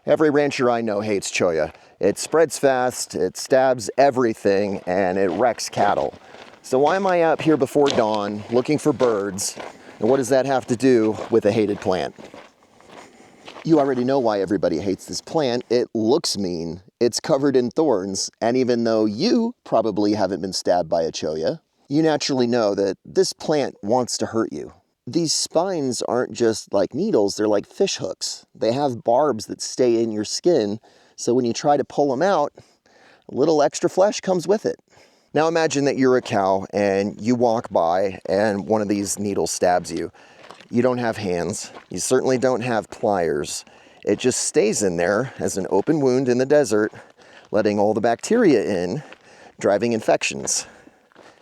Every rancher I know hates cholla. It spreads fast, it stabs everything, and it wrecks cattle. So why am I up here before dawn looking for birds? And what does that have to do with a hated plant? You already know why everybody hates this plant. It looks mean, it's covered in thorns, and even though you probably haven't been stabbed by a cholla, you naturally know that this plant wants to hurt you. These spines aren't just like needles, they're like fish hooks. They have barbs that stay in your skin, so when you try to pull them out, a little extra flesh comes with it. Now imagine that you're a cow and you walk by and one of these needles stabs you. You don't have hands, you certainly don't have pliers. It just stays in there as an open wound in the desert, letting all the bacteria in, driving infections.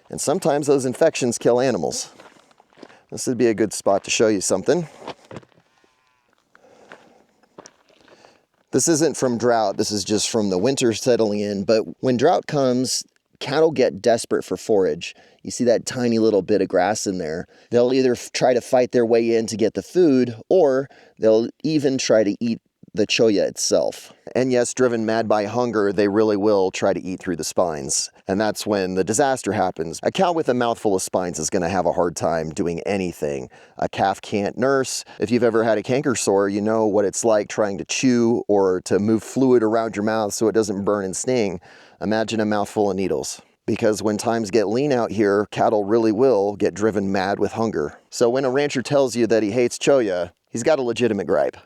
And sometimes those infections kill animals. This would be a good spot to show you something. This isn't from drought, this is just from the winter settling in, but when drought comes, cattle get desperate for forage. You see that tiny little bit of grass in there. They'll either try to fight their way in to get the food, or they'll even try to eat the cholla itself. And yes, driven mad by hunger, they really will try to eat through the spines. And that's when the disaster happens. A cow with a mouthful of spines is going to have a hard time doing anything. A calf can't nurse. If you've ever had a canker sore, you know what it's like trying to chew or to move fluid around your mouth so it doesn't burn and sting. Imagine a mouthful of needles. Because when times get lean out here, cattle really will get driven mad with hunger. So when a rancher tells you that he hates cholla, he's got a legitimate gripe.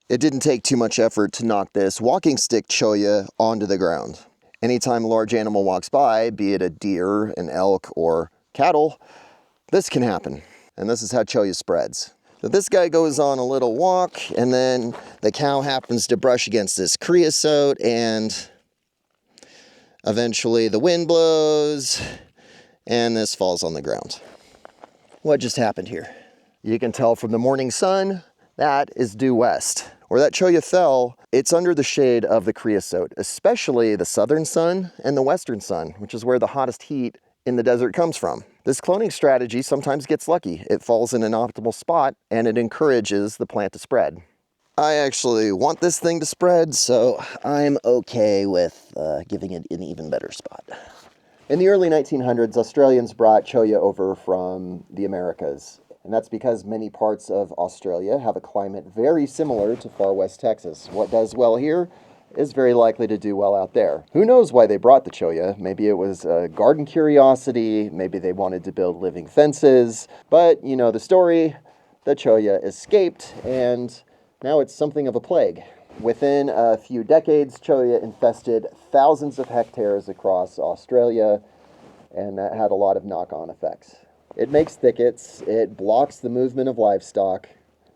It didn't take too much effort to knock this walking stick cholla onto the ground. Anytime a large animal walks by, be it a deer, an elk, or cattle, this can happen. And this is how cholla spreads. So this guy goes on a little walk, and then the cow happens to brush against this creosote, and eventually the wind blows, and this falls on the ground. What just happened here? You can tell from the morning sun, that is due west. Where that cholla fell, it's under the shade of the creosote, especially the southern sun and the western sun, which is where the hottest heat in the desert comes from. This cloning strategy sometimes gets lucky. It falls in an optimal spot and it encourages the plant to spread. I actually want this thing to spread, so I'm okay with giving it an even better spot. In the early 1900s, Australians brought cholla over from the Americas. And that's because many parts of Australia have a climate very similar to far west Texas. What does well here is very likely to do well out there. Who knows why they brought the cholla? Maybe it was a garden curiosity, maybe they wanted to build living fences, but you know the story, the cholla escaped and now it's something of a plague. Within a few decades, cholla infested thousands of hectares across Australia, and that had a lot of knock-on effects. It makes thickets, it blocks the movement of livestock,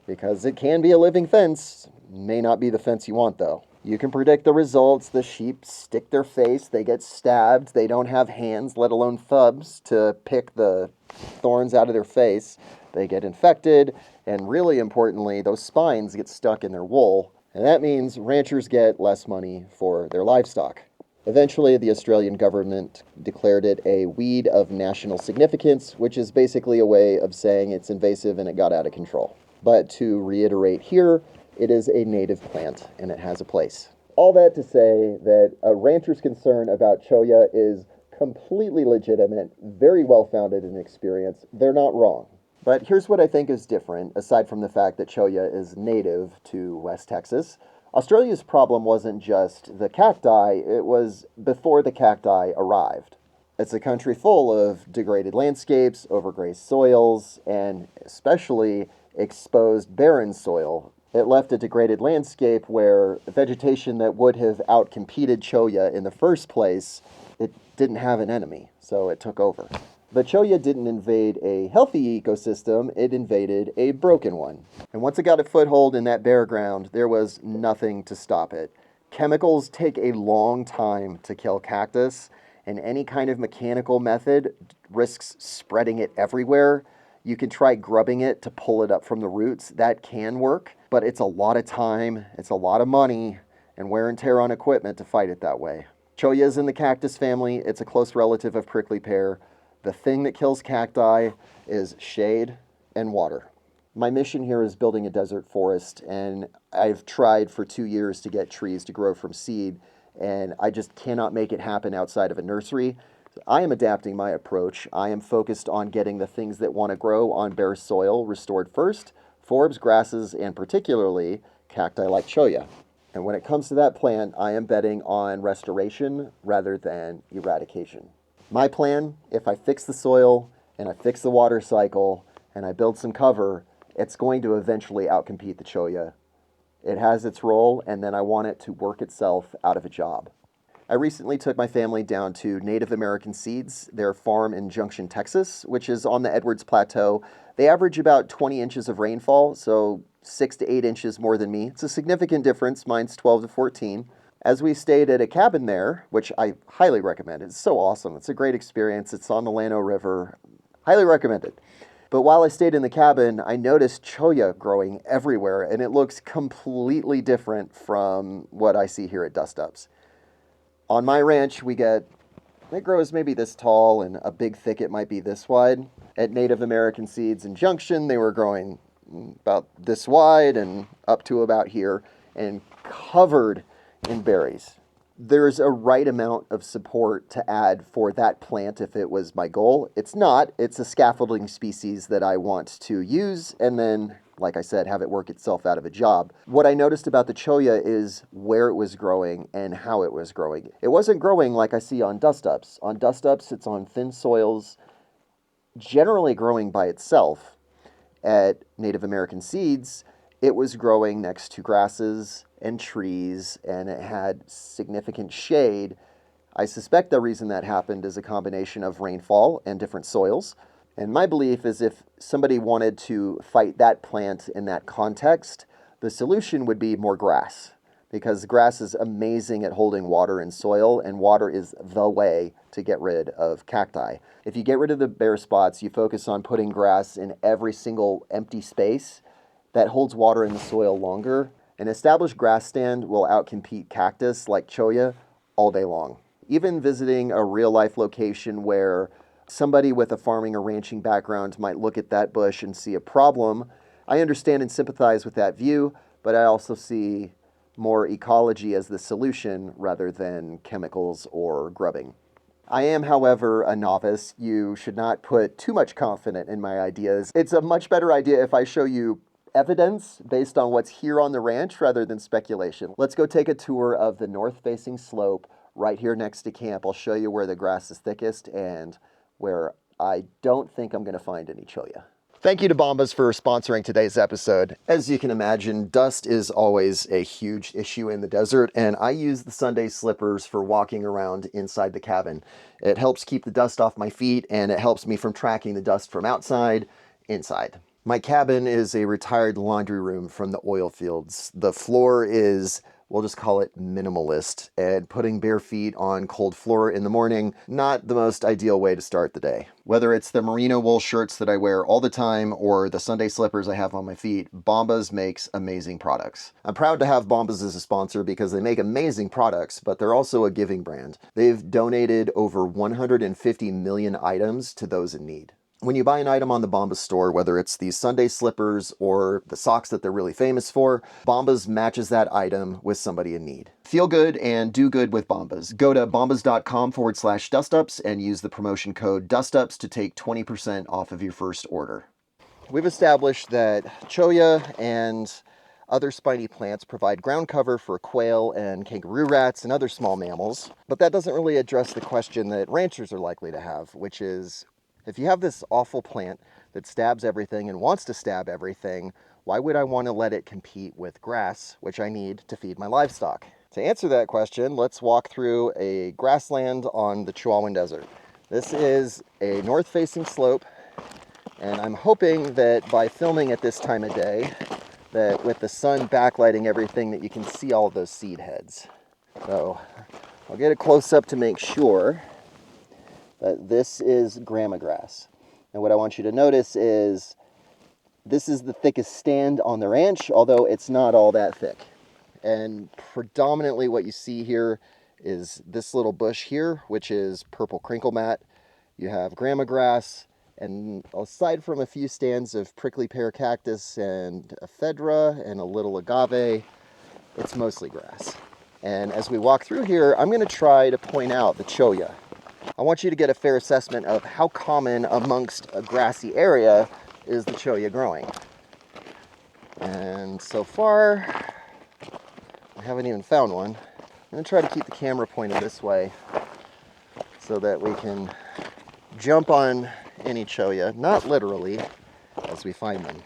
because it can be a living fence. May not be the fence you want though. You can predict the results. The sheep stick their face, they get stabbed, they don't have hands, let alone thumbs, to pick the thorns out of their face. They get infected, and really importantly, those spines get stuck in their wool, and that means ranchers get less money for their livestock. Eventually, the Australian government declared it a weed of national significance, which is basically a way of saying it's invasive and it got out of control. But to reiterate here, it is a native plant and it has a place. All that to say that a rancher's concern about cholla is completely legitimate, very well-founded in experience. They're not wrong. But here's what I think is different, aside from the fact that cholla is native to West Texas. Australia's problem wasn't just the cacti, it was before the cacti arrived. It's a country full of degraded landscapes, overgrazed soils, and especially exposed barren soil. It left a degraded landscape where vegetation that would have outcompeted cholla in the first place, it didn't have an enemy, so it took over. The cholla didn't invade a healthy ecosystem, it invaded a broken one. And once it got a foothold in that bare ground, there was nothing to stop it. Chemicals take a long time to kill cactus, and any kind of mechanical method risks spreading it everywhere. You can try grubbing it to pull it up from the roots. That can work, but it's a lot of time, it's a lot of money, and wear and tear on equipment to fight it that way. Cholla is in the cactus family. It's a close relative of prickly pear. The thing that kills cacti is shade and water. My mission here is building a desert forest, and I've tried for 2 years to get trees to grow from seed, and I just cannot make it happen outside of a nursery. I am adapting my approach. I am focused on getting the things that want to grow on bare soil restored first, forbs, grasses, and particularly cacti like Cholla. And when it comes to that plant, I am betting on restoration rather than eradication. My plan, if I fix the soil and I fix the water cycle and I build some cover, it's going to eventually outcompete the Cholla. It has its role, and then I want it to work itself out of a job. I recently took my family down to Native American Seeds, their farm in Junction, Texas, which is on the Edwards Plateau. They average about 20 inches of rainfall, so 6 to 8 inches more than me. It's a significant difference. Mine's 12 to 14. As we stayed at a cabin there, which I highly recommend. It's so awesome. It's a great experience. It's on the Llano River. Highly recommended. But while I stayed in the cabin, I noticed Cholla growing everywhere, and it looks completely different from what I see here at DUSTUPS. On my ranch, it grows maybe this tall, and a big thicket might be this wide. At Native American Seeds in Junction, they were growing about this wide and up to about here, and covered in berries. There's a right amount of support to add for that plant if it was my goal. It's not. It's a scaffolding species that I want to use and then, like I said, have it work itself out of a job. What I noticed about the Cholla is where it was growing and how it was growing. It wasn't growing like I see on DUSTUPS. On DUSTUPS, it's on thin soils, generally growing by itself. At Native American Seeds, it was growing next to grasses and trees, and it had significant shade. I suspect the reason that happened is a combination of rainfall and different soils. And my belief is if somebody wanted to fight that plant in that context, the solution would be more grass, because grass is amazing at holding water in soil, and water is the way to get rid of cacti. If you get rid of the bare spots, you focus on putting grass in every single empty space that holds water in the soil longer. An established grass stand will outcompete cactus like Cholla all day long. Even visiting a real-life location where somebody with a farming or ranching background might look at that bush and see a problem, I understand and sympathize with that view, but I also see more ecology as the solution rather than chemicals or grubbing. I am, however, a novice. You should not put too much confidence in my ideas. It's a much better idea if I show you evidence based on what's here on the ranch rather than speculation. Let's go take a tour of the north-facing slope right here next to camp. I'll show you where the grass is thickest and where I don't think I'm going to find any Cholla. Thank you to Bombas for sponsoring today's episode. As you can imagine, dust is always a huge issue in the desert, and I use the Sunday slippers for walking around inside the cabin. It helps keep the dust off my feet, and it helps me from tracking the dust from outside inside. My cabin is a retired laundry room from the oil fields. The floor is, we'll just call it minimalist, and putting bare feet on cold floor in the morning, not the most ideal way to start the day. Whether it's the merino wool shirts that I wear all the time or the Sunday slippers I have on my feet, Bombas makes amazing products. I'm proud to have Bombas as a sponsor because they make amazing products, but they're also a giving brand. They've donated over 150 million items to those in need. When you buy an item on the Bombas store, whether it's these Sunday slippers or the socks that they're really famous for, Bombas matches that item with somebody in need. Feel good and do good with Bombas. Go to bombas.com/dustups and use the promotion code DUSTUPS to take 20% off of your first order. We've established that Cholla and other spiny plants provide ground cover for quail and kangaroo rats and other small mammals, but that doesn't really address the question that ranchers are likely to have, which is, if you have this awful plant that stabs everything and wants to stab everything, why would I want to let it compete with grass, which I need to feed my livestock? To answer that question, let's walk through a grassland on the Chihuahuan Desert. This is a north-facing slope, and I'm hoping that by filming at this time of day, that with the sun backlighting everything, that you can see all of those seed heads. So I'll get a close-up to make sure. This is grama grass. And what I want you to notice is this is the thickest stand on the ranch, although it's not all that thick. And predominantly what you see here is this little bush here, which is purple crinkle mat. You have grama grass, And aside from a few stands of prickly pear cactus and ephedra and a little agave, it's mostly grass. And as we walk through here, I'm going to try to point out the cholla. I want you to get a fair assessment of how common amongst a grassy area is the cholla growing. And so far, I haven't even found one. I'm going to try to keep the camera pointed this way so that we can jump on any cholla, not literally, as we find them.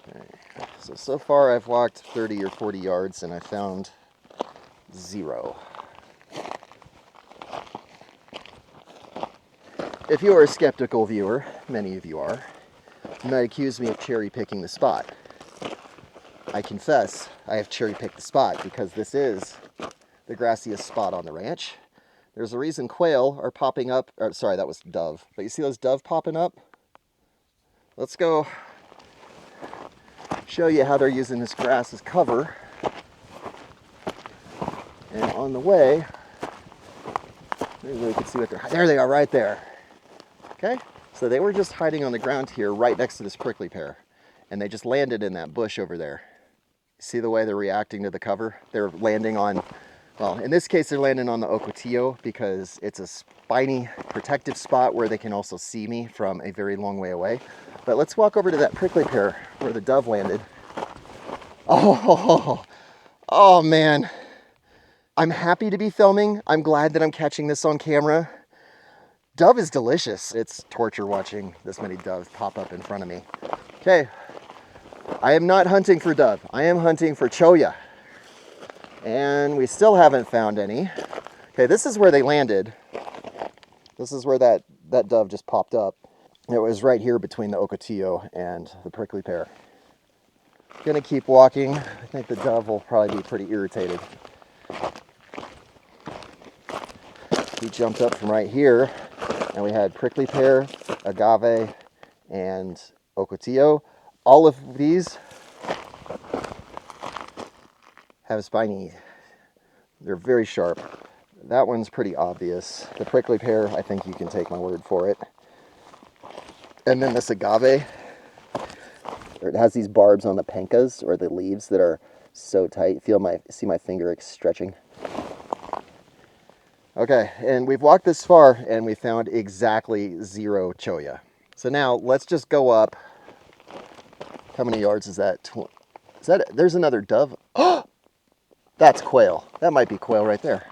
Okay. So far I've walked 30 or 40 yards and I found 0. If you are a skeptical viewer, many of you are, you might accuse me of cherry picking the spot. I confess I have cherry picked the spot because this is the grassiest spot on the ranch. There's a reason quail are popping up, or sorry, that was dove. But you see those dove popping up? Let's go show you how they're using this grass as cover. And on the way, maybe we can see what there they are right there. Okay, so they were just hiding on the ground here right next to this prickly pear. And they just landed in that bush over there. See the way they're reacting to the cover? They're landing on, well, in this case, they're landing on the ocotillo because it's a spiny protective spot where they can also see me from a very long way away. But let's walk over to that prickly pear where the dove landed. Oh man. I'm happy to be filming. I'm glad that I'm catching this on camera. Dove is delicious. It's torture watching this many doves pop up in front of me. Okay. I am not hunting for dove. I am hunting for cholla. And we still haven't found any. Okay, this is where they landed. This is where that dove just popped up. It was right here between the ocotillo and the prickly pear. Gonna keep walking. I think the dove will probably be pretty irritated. We jumped up from right here and we had prickly pear, agave, and ocotillo. All of these have spiny. They're very sharp. That one's pretty obvious. The prickly pear, I think you can take my word for it. And then this agave, it has these barbs on the pencas or the leaves that are so tight. See my finger stretching. Okay, and we've walked this far and we found exactly 0 cholla. So now let's just go up. How many yards is that? There's another dove. Oh, that's quail. That might be quail right there.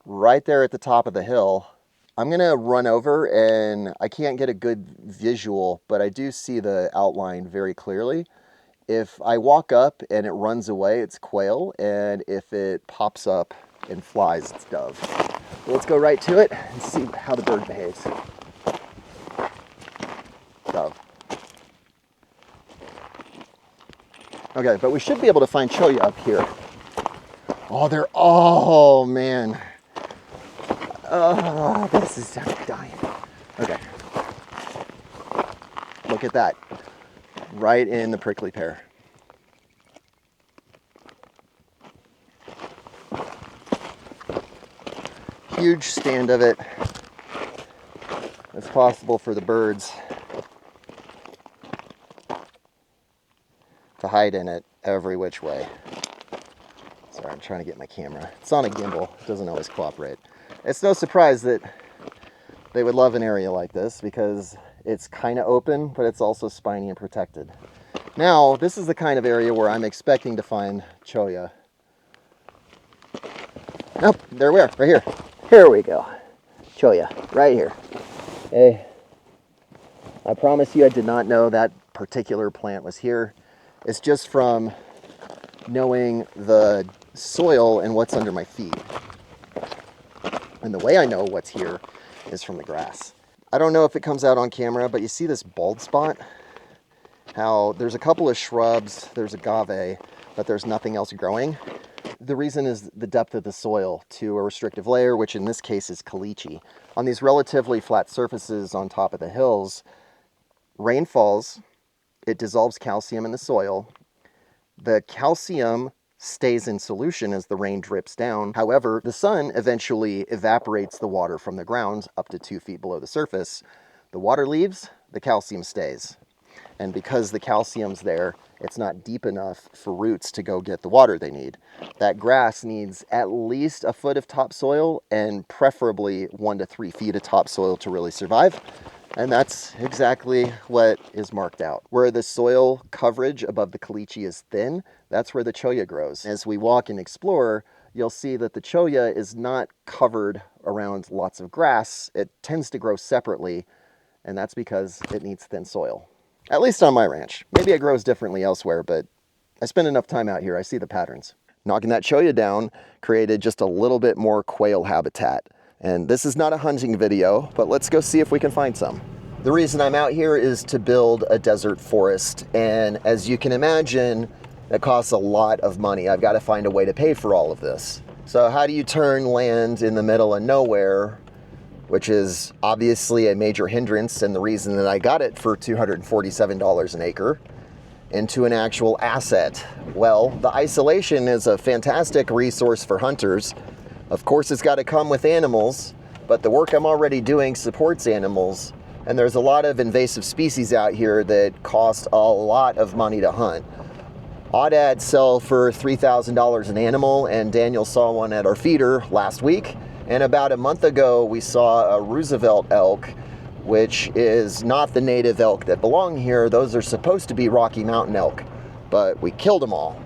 Right there at the top of the hill. I'm gonna run over and I can't get a good visual, but I do see the outline very clearly. If I walk up and it runs away, it's quail, and if it pops up and flies, it's dove. Let's go right to it and see how the bird behaves. Dove. Okay, but we should be able to find cholla up here. Oh man. Oh, this is dying. Okay. Look at that. Right in the prickly pear. Huge stand of it. It's possible for the birds to hide in it every which way. Sorry, I'm trying to get my camera. It's on a gimbal. It doesn't always cooperate. It's no surprise that they would love an area like this because it's kind of open, but it's also spiny and protected. Now, this is the kind of area where I'm expecting to find cholla. Nope, there we are, right here. Here we go. Cholla, right here. Hey, I promise you I did not know that particular plant was here. It's just from knowing the soil and what's under my feet. And the way I know what's here is from the grass. I don't know if it comes out on camera, but you see this bald spot? How there's a couple of shrubs, there's agave, but there's nothing else growing. The reason is the depth of the soil to a restrictive layer, which in this case is caliche. On these relatively flat surfaces on top of the hills, rain falls, it dissolves calcium in the soil. The calcium stays in solution as the rain drips down. However, the sun eventually evaporates the water from the ground up to 2 feet below the surface. The water leaves, the calcium stays. And because the calcium's there, it's not deep enough for roots to go get the water they need. That grass needs at least a foot of topsoil and preferably 1 to 3 feet of topsoil to really survive. And that's exactly what is marked out. Where the soil coverage above the caliche is thin, that's where the cholla grows. As we walk and explore, you'll see that the cholla is not covered around lots of grass. It tends to grow separately, and that's because it needs thin soil. At least on my ranch. Maybe it grows differently elsewhere, but I spend enough time out here, I see the patterns. Knocking that cholla down created just a little bit more quail habitat. And this is not a hunting video, but let's go see if we can find some. The reason I'm out here is to build a desert forest. And as you can imagine, it costs a lot of money. I've got to find a way to pay for all of this. So how do you turn land in the middle of nowhere, which is obviously a major hindrance and the reason that I got it for $247 an acre, into an actual asset? Well, the isolation is a fantastic resource for hunters. Of course, it's got to come with animals, but the work I'm already doing supports animals, and there's a lot of invasive species out here that cost a lot of money to hunt. Audads sell for $3,000 an animal, and Daniel saw one at our feeder last week. And about a month ago, we saw a Roosevelt elk, which is not the native elk that belong here. Those are supposed to be Rocky Mountain elk, but we killed them all.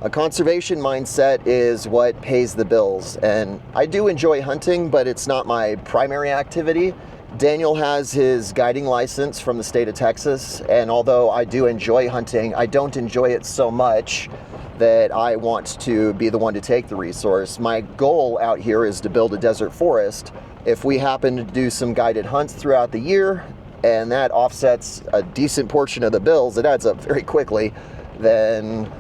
A conservation mindset is what pays the bills, and I do enjoy hunting, but it's not my primary activity. Daniel has his guiding license from the state of Texas, and although I do enjoy hunting, I don't enjoy it so much that I want to be the one to take the resource. My goal out here is to build a desert forest. If we happen to do some guided hunts throughout the year, and that offsets a decent portion of the bills, it adds up very quickly, then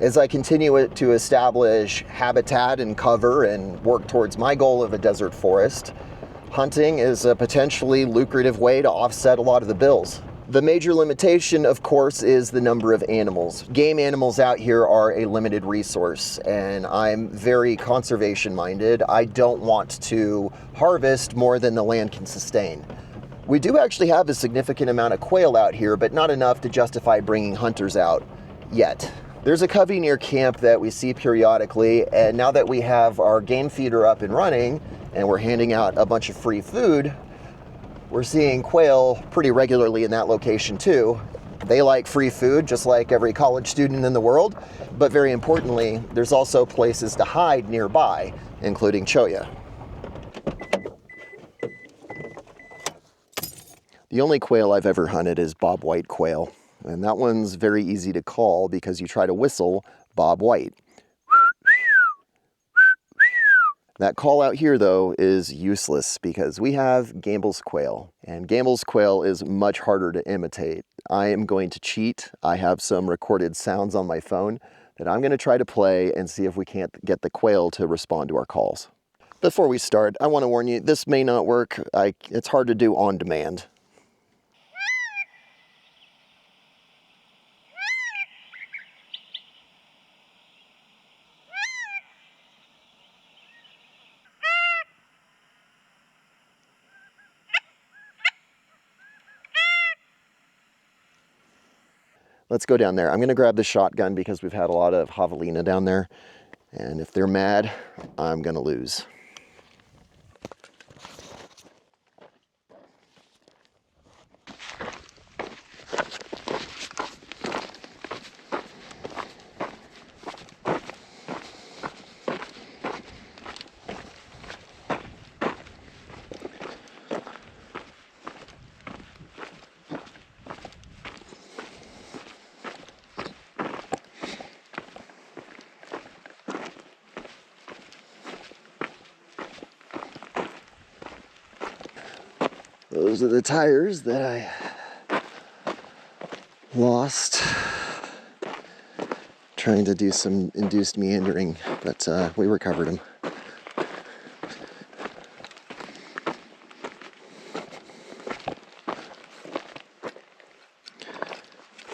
as I continue to establish habitat and cover and work towards my goal of a desert forest, hunting is a potentially lucrative way to offset a lot of the bills. The major limitation, of course, is the number of animals. Game animals out here are a limited resource, and I'm very conservation minded. I don't want to harvest more than the land can sustain. We do actually have a significant amount of quail out here, but not enough to justify bringing hunters out yet. There's a covey near camp that we see periodically, and now that we have our game feeder up and running, and we're handing out a bunch of free food, we're seeing quail pretty regularly in that location too. They like free food, just like every college student in the world, but very importantly, there's also places to hide nearby, including cholla. The only quail I've ever hunted is bobwhite quail, and that one's very easy to call because you try to whistle bob white. That call out here, though, is useless because we have Gambel's quail, and Gambel's quail is much harder to imitate. I am going to cheat. I have some recorded sounds on my phone that I'm going to try to play and see if we can't get the quail to respond to our calls. Before we start, I want to warn you, this may not work. It's hard to do on demand. Let's go down there. I'm going to grab the shotgun because we've had a lot of javelina down there. And if they're mad, I'm going to lose. Those are the tires that I lost trying to do some induced meandering, but we recovered them.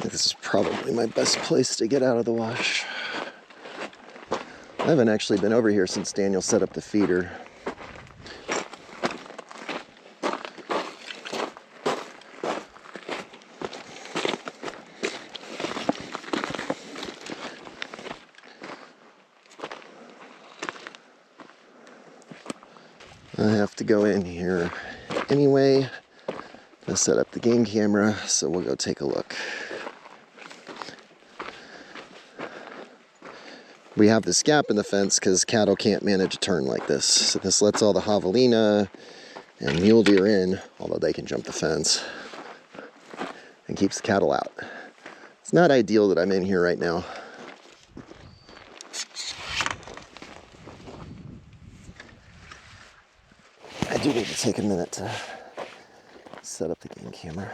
This is probably my best place to get out of the wash. I haven't actually been over here since Daniel set up the feeder. I have to go in here anyway to set up the game camera, so we'll go take a look. We have this gap in the fence because cattle can't manage a turn like this. So this lets all the javelina and mule deer in, although they can jump the fence, and keeps the cattle out. It's not ideal that I'm in here right now. I do need to take a minute to set up the game camera.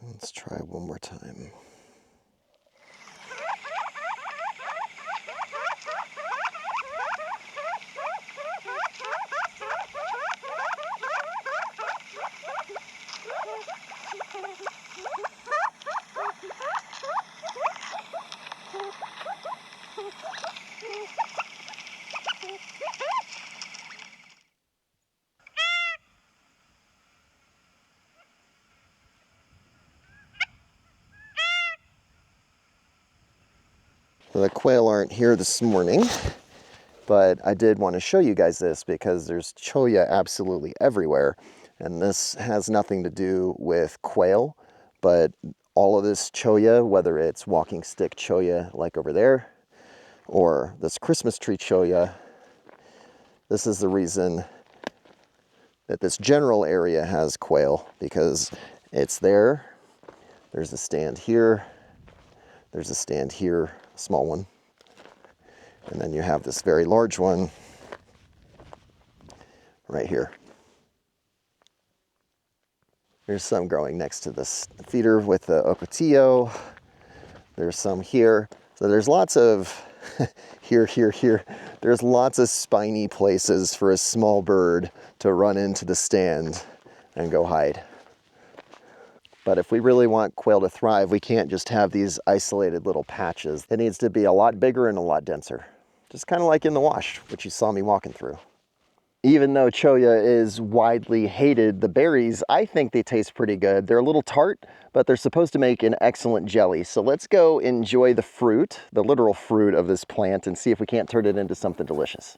Let's try one more time. The quail aren't here this morning, but I did want to show you guys this because there's cholla absolutely everywhere. And this has nothing to do with quail, but all of this cholla, whether it's walking stick cholla like over there, or this Christmas tree cholla, this is the reason that this general area has quail, because it's there. There's a stand here. There's a stand here, a small one. And then you have this very large one right here. There's some growing next to this feeder with the ocotillo. There's some here. So there's lots of here. There's lots of spiny places for a small bird to run into the stand and go hide. But if we really want quail to thrive, we can't just have these isolated little patches. It needs to be a lot bigger and a lot denser. Just kind of like in the wash, which you saw me walking through. Even though cholla is widely hated, the berries, I think they taste pretty good. They're a little tart, but they're supposed to make an excellent jelly. So let's go enjoy the fruit, the literal fruit of this plant, and see if we can't turn it into something delicious.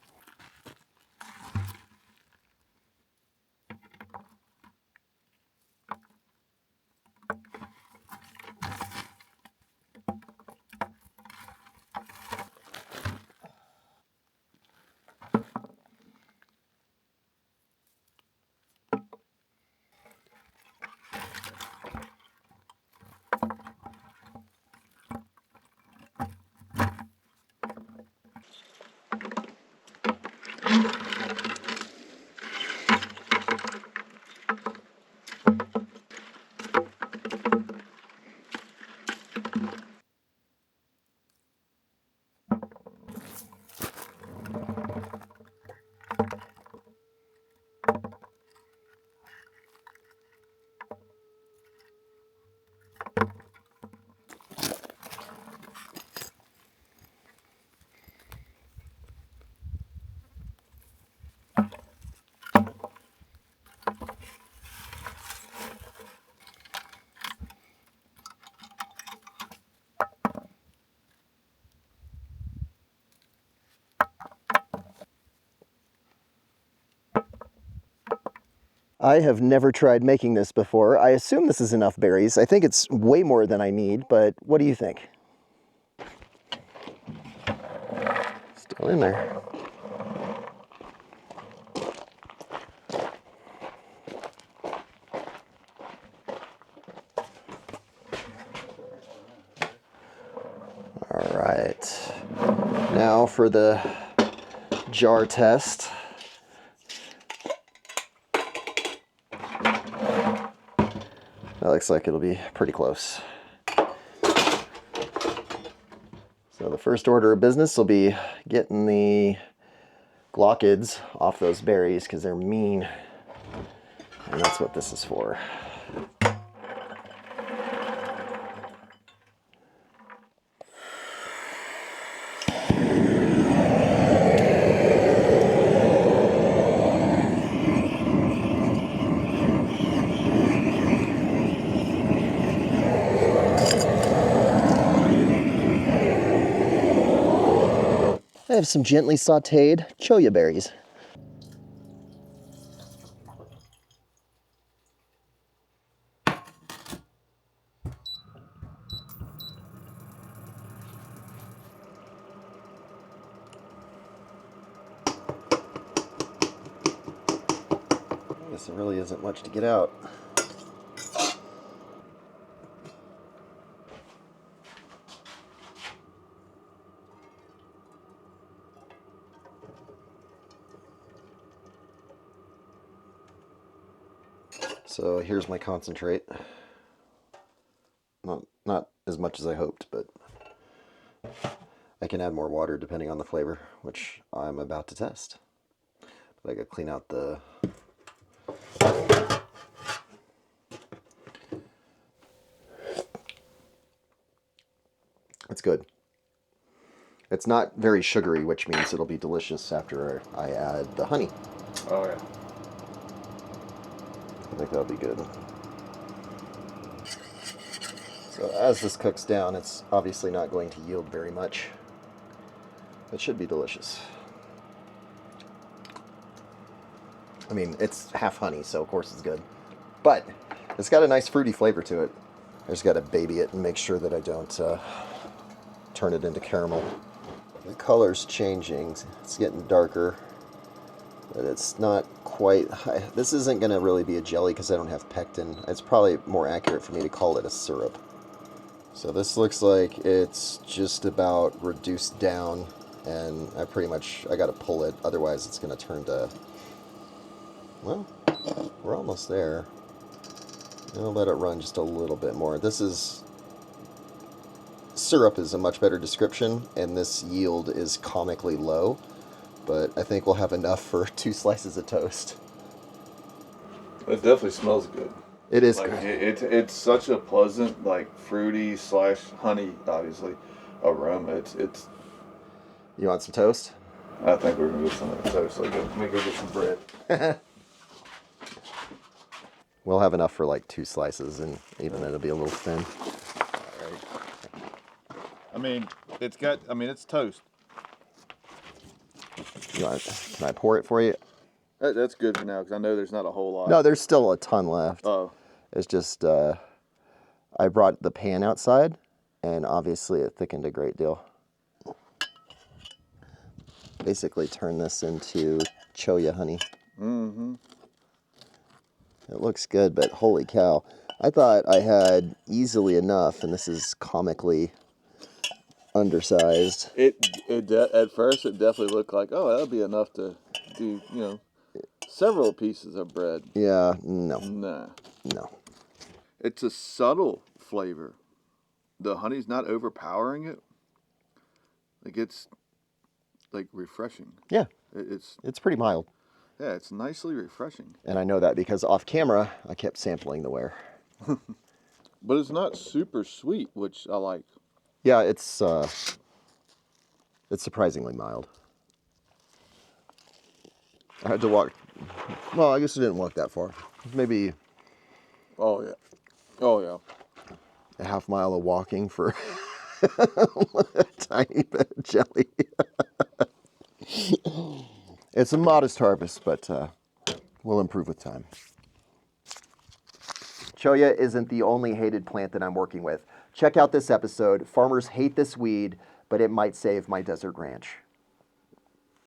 I have never tried making this before. I assume this is enough berries. I think it's way more than I need, but what do you think? Still in there. All right. Now for the jar test. That looks like it'll be pretty close. So the first order of business will be getting the glaucids off those berries because they're mean. And that's what this is for. I have some gently sauteed cholla berries. I guess there really isn't much to get out. So here's my concentrate. Not as much as I hoped, but I can add more water depending on the flavor, which I'm about to test. But I gotta clean out the... It's good. It's not very sugary, which means it'll be delicious after I add the honey. Oh, yeah. I think that'll be good. So as this cooks down, it's obviously not going to yield very much. It should be delicious. I mean, it's half honey, so of course it's good. But it's got a nice fruity flavor to it. I just got to baby it and make sure that I don't turn it into caramel. The color's changing. It's getting darker, but it's not quite... This isn't going to really be a jelly because I don't have pectin. It's probably more accurate for me to call it a syrup. So this looks like it's just about reduced down, and I got to pull it, otherwise it's going to turn to... Well, we're almost there. I'll let it run just a little bit more. Syrup is a much better description, and this yield is comically low, but I think we'll have enough for 2 slices of toast. It definitely smells good. It is like, good. It's such a pleasant, like, fruity / honey, obviously, aroma. It's. You want some toast? I think we're gonna get some of the toast. So let me go get some bread. We'll have enough for like 2 slices, and even it'll be a little thin. All right. I mean, it's toast. Can I pour it for you? That's good for now, because I know there's not a whole lot. No, there's still a ton left. Oh. It's just, I brought the pan outside, and obviously it thickened a great deal. Basically turn this into cholla honey. Mm-hmm. It looks good, but holy cow. I thought I had easily enough, and this is comically undersized. At first, it definitely looked like, oh, that'll be enough to do, several pieces of bread. Yeah, no. Nah. No. It's a subtle flavor. The honey's not overpowering it. Like, it's, like, refreshing. Yeah. It's pretty mild. Yeah, it's nicely refreshing. And I know that because off camera, I kept sampling the ware. But it's not super sweet, which I like. Yeah, it's surprisingly mild. I had to walk... Well, I guess I didn't walk that far. Maybe... Oh, yeah. Oh, yeah. A half mile of walking for a tiny bit of jelly. It's a modest harvest, but we'll improve with time. Cholla isn't the only hated plant that I'm working with. Check out this episode. Farmers hate this weed, but it might save my desert ranch.